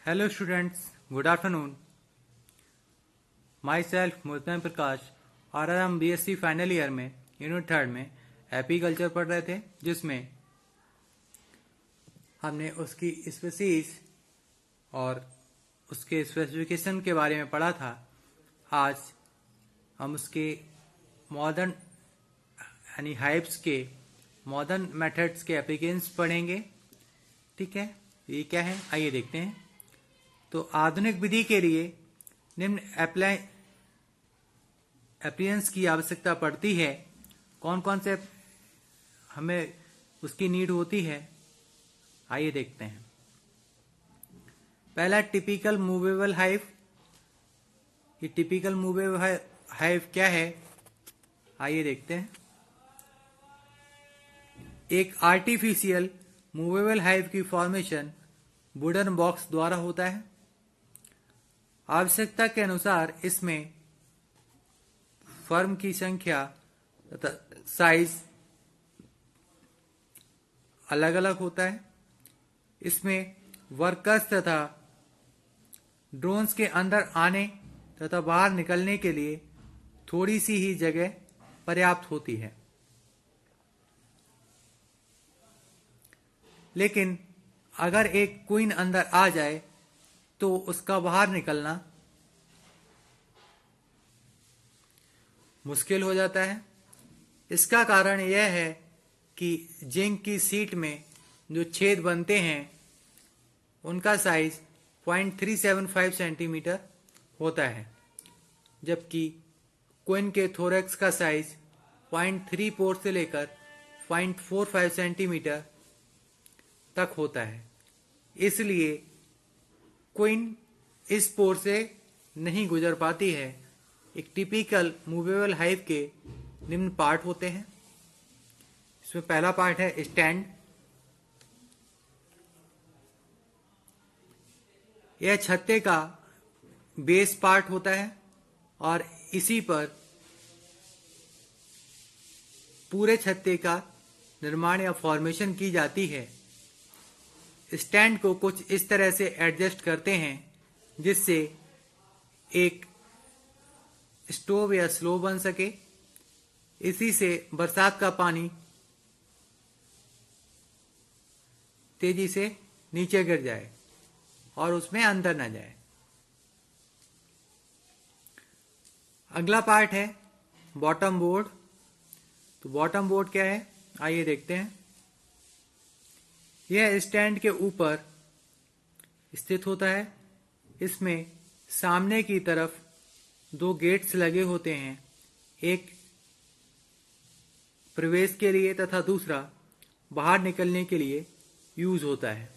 Hello students, good afternoon. Myself Multan प्रकाश और आज हम बीएससी फाइनल ईयर में यूनिट 3 में एपीकल्चर पढ़ रहे थे, जिसमें हमने उसकी स्पीसीज और उसके स्पेसिफिकेशन के बारे में पढ़ा था। आज हम उसके मॉडर्न यानी हाइव्स के मॉडर्न मेथड्स के एप्लीकेशंस पढ़ेंगे। ठीक है, ये क्या है आइए देखते हैं। तो आधुनिक विधि के लिए निम्न एप्लियंस की आवश्यकता पड़ती है। कौन कौन से हमें उसकी नीड होती है, आइए देखते हैं। पहला टिपिकल मूवेबल हाइव। ये टिपिकल मूवेबल हाइव क्या है, आइए देखते हैं। एक आर्टिफिशियल मूवेबल हाइव की फॉर्मेशन वुडन बॉक्स द्वारा होता है। आवश्यकता के अनुसार इसमें फर्म की संख्या तथा साइज अलग अलग होता है। इसमें वर्कर्स तथा ड्रोन्स के अंदर आने तथा बाहर निकलने के लिए थोड़ी सी ही जगह पर्याप्त होती है, लेकिन अगर एक क्वीन अंदर आ जाए तो उसका बाहर निकलना मुश्किल हो जाता है। इसका कारण यह है कि जिंक की सीट में जो छेद बनते हैं उनका साइज 0.375 सेंटीमीटर होता है, जबकि क्वीन के थोरैक्स का साइज 0.34 से लेकर 0.45 सेंटीमीटर तक होता है। इसलिए क्वीन इस पोर से नहीं गुजर पाती है। एक टिपिकल मूवेबल हाइव के निम्न पार्ट होते हैं। इसमें पहला पार्ट है स्टैंड। यह छत्ते का बेस पार्ट होता है और इसी पर पूरे छत्ते का निर्माण या फॉर्मेशन की जाती है। स्टैंड को कुछ इस तरह से एडजस्ट करते हैं जिससे एक स्टोव या स्लो बन सके। इसी से बरसात का पानी तेजी से नीचे गिर जाए और उसमें अंदर न जाए। अगला पार्ट है बॉटम बोर्ड। तो बॉटम बोर्ड क्या है, आइए देखते हैं। यह स्टैंड के ऊपर स्थित होता है। इसमें सामने की तरफ दो गेट्स लगे होते हैं, एक प्रवेश के लिए तथा दूसरा बाहर निकलने के लिए यूज होता है।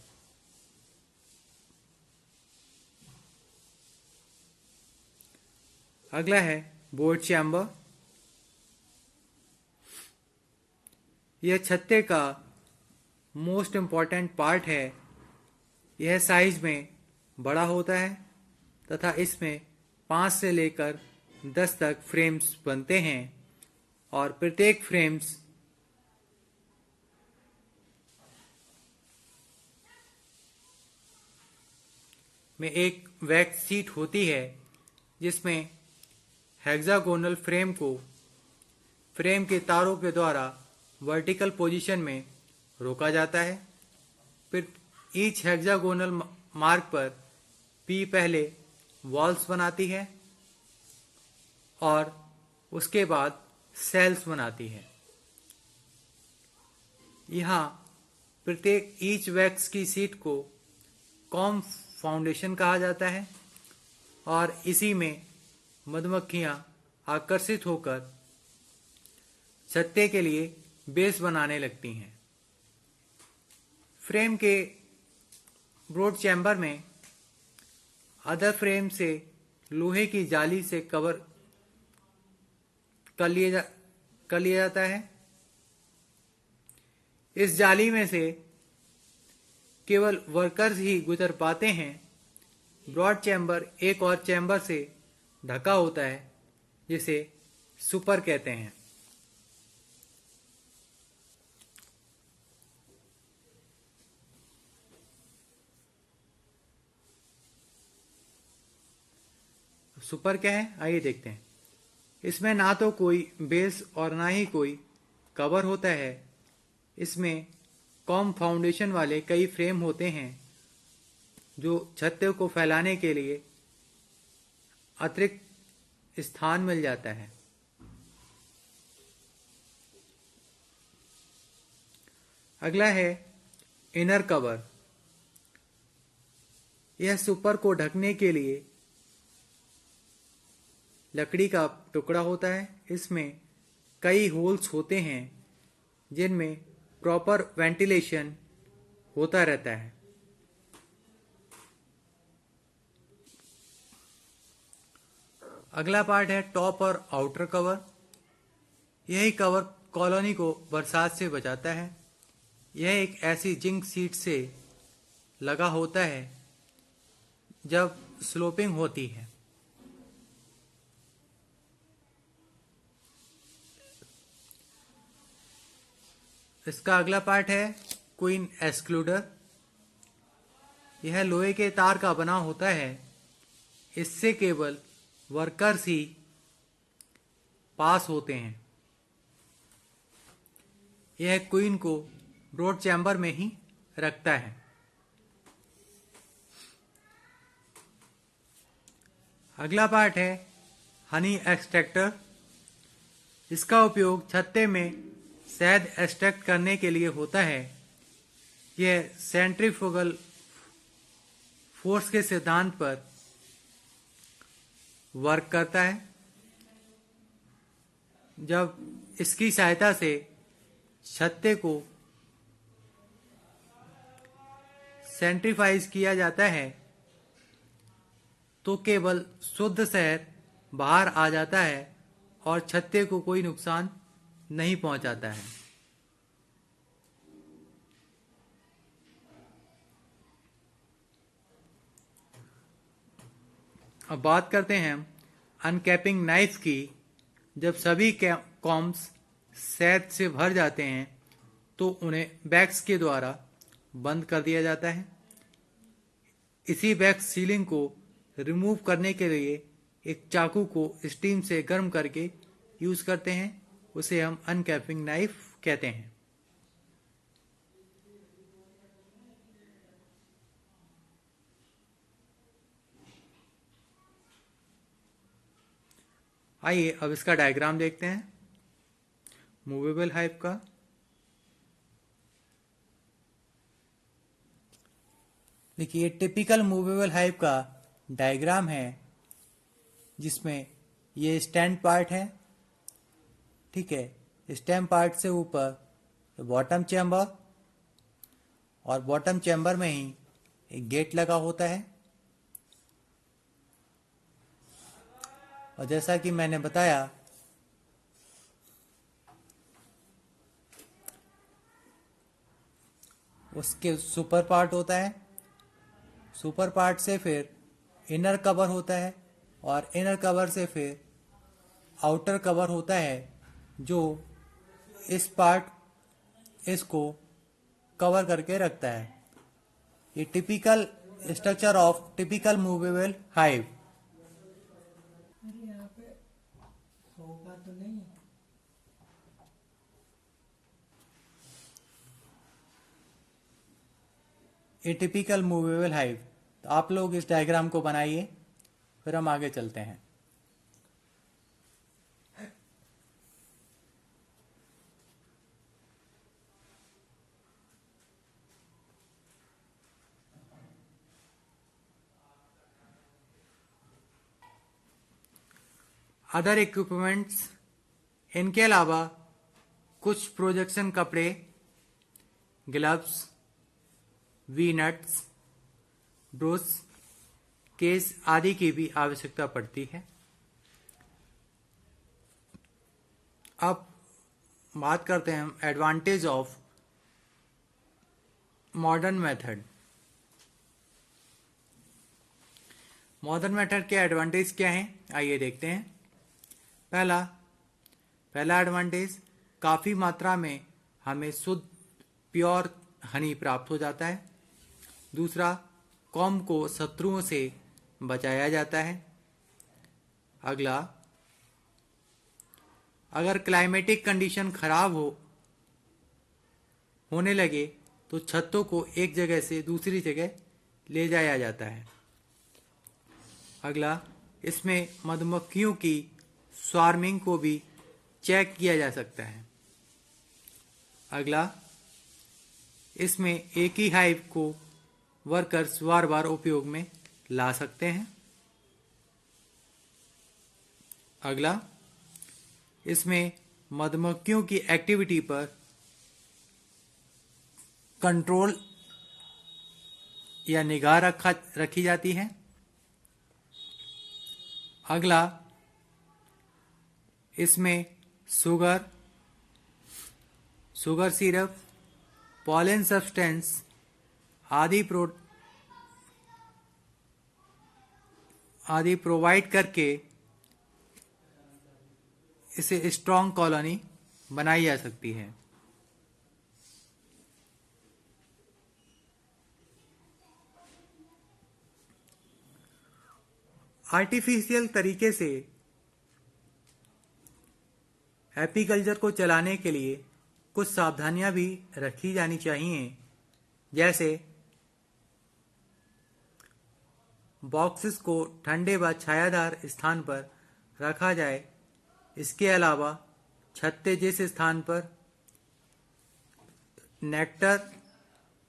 अगला है बोर्ड चैम्बर। यह छत्ते का मोस्ट इम्पॉर्टेंट पार्ट है। यह साइज में बड़ा होता है तथा इसमें 5 से लेकर 10 तक फ्रेम्स बनते हैं और प्रत्येक फ्रेम्स में एक वैक्स शीट होती है, जिसमें हेक्सागोनल फ्रेम को फ्रेम के तारों के द्वारा वर्टिकल पोजीशन में रोका जाता है। फिर ईच हेक्सागोनल मार्क पर पी पहले वॉल्स बनाती है और उसके बाद सेल्स बनाती है। यहाँ प्रत्येक ईच वैक्स की सीट को कॉम्ब फाउंडेशन कहा जाता है और इसी में मधुमक्खियाँ आकर्षित होकर छत्ते के लिए बेस बनाने लगती हैं। फ्रेम के ब्रॉड चैम्बर में अदर फ्रेम से लोहे की जाली से कवर कर लिया जाता है। इस जाली में से केवल वर्कर्स ही गुजर पाते हैं। ब्रॉड चैम्बर एक और चैम्बर से ढका होता है, जिसे सुपर कहते हैं। सुपर क्या है, आइए देखते हैं। इसमें ना तो कोई बेस और ना ही कोई कवर होता है। इसमें कॉम फाउंडेशन वाले कई फ्रेम होते हैं जो छत्ते को फैलाने के लिए अतिरिक्त स्थान मिल जाता है। अगला है इनर कवर। यह सुपर को ढकने के लिए लकड़ी का टुकड़ा होता है। इसमें कई होल्स होते हैं जिनमें प्रॉपर वेंटिलेशन होता रहता है। अगला पार्ट है टॉप और आउटर कवर। यही कवर कॉलोनी को बरसात से बचाता है। यह एक ऐसी जिंक सीट से लगा होता है जब स्लोपिंग होती है। इसका अगला पार्ट है क्वीन एक्सक्लूडर। यह लोहे के तार का बना होता है। इससे केवल वर्कर्स ही पास होते हैं। यह क्वीन को ब्रॉड चैम्बर में ही रखता है। अगला पार्ट है हनी एक्सट्रैक्टर। इसका उपयोग छत्ते में शहद एक्सट्रैक्ट करने के लिए होता है। यह सेंट्रीफ्यूगल फोर्स के सिद्धांत पर वर्क करता है। जब इसकी सहायता से छत्ते को सेंट्रीफाइज किया जाता है तो केवल शुद्ध शहद बाहर आ जाता है और छत्ते को कोई नुकसान नहीं पहुंचाता है। अब बात करते हैं अनकैपिंग नाइफ की। जब सभी कॉम्स शहद से भर जाते हैं तो उन्हें बैग्स के द्वारा बंद कर दिया जाता है। इसी बैग सीलिंग को रिमूव करने के लिए एक चाकू को स्टीम से गर्म करके यूज करते हैं। उसे हम अनकैपिंग नाइफ कहते हैं। आइए अब इसका डायग्राम देखते हैं मूवेबल हाइव का। देखिए टिपिकल मूवेबल हाइव का डायग्राम है जिसमें ये स्टैंड पार्ट है, ठीक है। स्टेम पार्ट से ऊपर बॉटम चैम्बर और बॉटम चैम्बर में ही एक गेट लगा होता है। और जैसा कि मैंने बताया उसके सुपर पार्ट होता है। सुपर पार्ट से फिर इनर कवर होता है और इनर कवर से फिर आउटर कवर होता है जो इसको कवर करके रखता है। ये typical structure of typical movable hive. अरे यहाँ पे सोफा तो नहीं है। ये टिपिकल मूवेबल हाइव। तो आप लोग इस डायग्राम को बनाइए, फिर हम आगे चलते हैं। अदर इक्विपमेंट्स, इनके अलावा कुछ प्रोजेक्शन कपड़े, ग्लव्स, वी नट्स, ब्रूस, केस आदि की भी आवश्यकता पड़ती है। अब बात करते हैं हम advantage of modern method. Modern method के एडवांटेज क्या हैं, आइए देखते हैं। पहला एडवांटेज, काफ़ी मात्रा में हमें शुद्ध प्योर हनी प्राप्त हो जाता है। दूसरा, कॉम को शत्रुओं से बचाया जाता है। अगला, अगर क्लाइमेटिक कंडीशन खराब होने लगे तो छत्तों को एक जगह से दूसरी जगह ले जाया जाता है। अगला, इसमें मधुमक्खियों की स्वार्मिंग को भी चेक किया जा सकता है। अगला, इसमें एक ही हाइव को वर्कर्स बार बार उपयोग में ला सकते हैं। अगला, इसमें मधुमक्खियों की एक्टिविटी पर कंट्रोल या निगाह रखी जाती है। अगला, इसमें शुगर सिरप, पॉलन सब्सटेंस आदि प्रोवाइड करके इसे स्ट्रॉन्ग कॉलोनी बनाई जा सकती है। आर्टिफिशियल तरीके से एपीकल्चर को चलाने के लिए कुछ सावधानियां भी रखी जानी चाहिए, जैसे बॉक्सेस को ठंडे व छायादार स्थान पर रखा जाए। इसके अलावा छत्ते जिस स्थान पर नेक्टर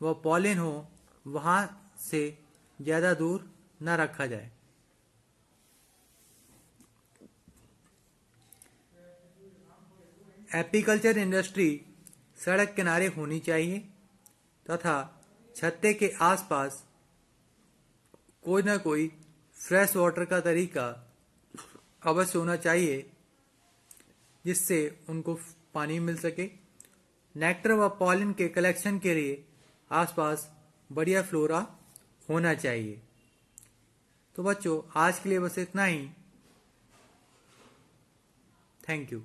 व पॉलिन हो वहां से ज़्यादा दूर न रखा जाए। एपीकल्चर इंडस्ट्री सड़क किनारे होनी चाहिए तथा छत्ते के आसपास कोई ना कोई फ्रेश वाटर का तरीका अवश्य होना चाहिए जिससे उनको पानी मिल सके। नेक्टर व पॉलिन के कलेक्शन के लिए आसपास बढ़िया फ्लोरा होना चाहिए। तो बच्चों, आज के लिए बस इतना ही। Thank you.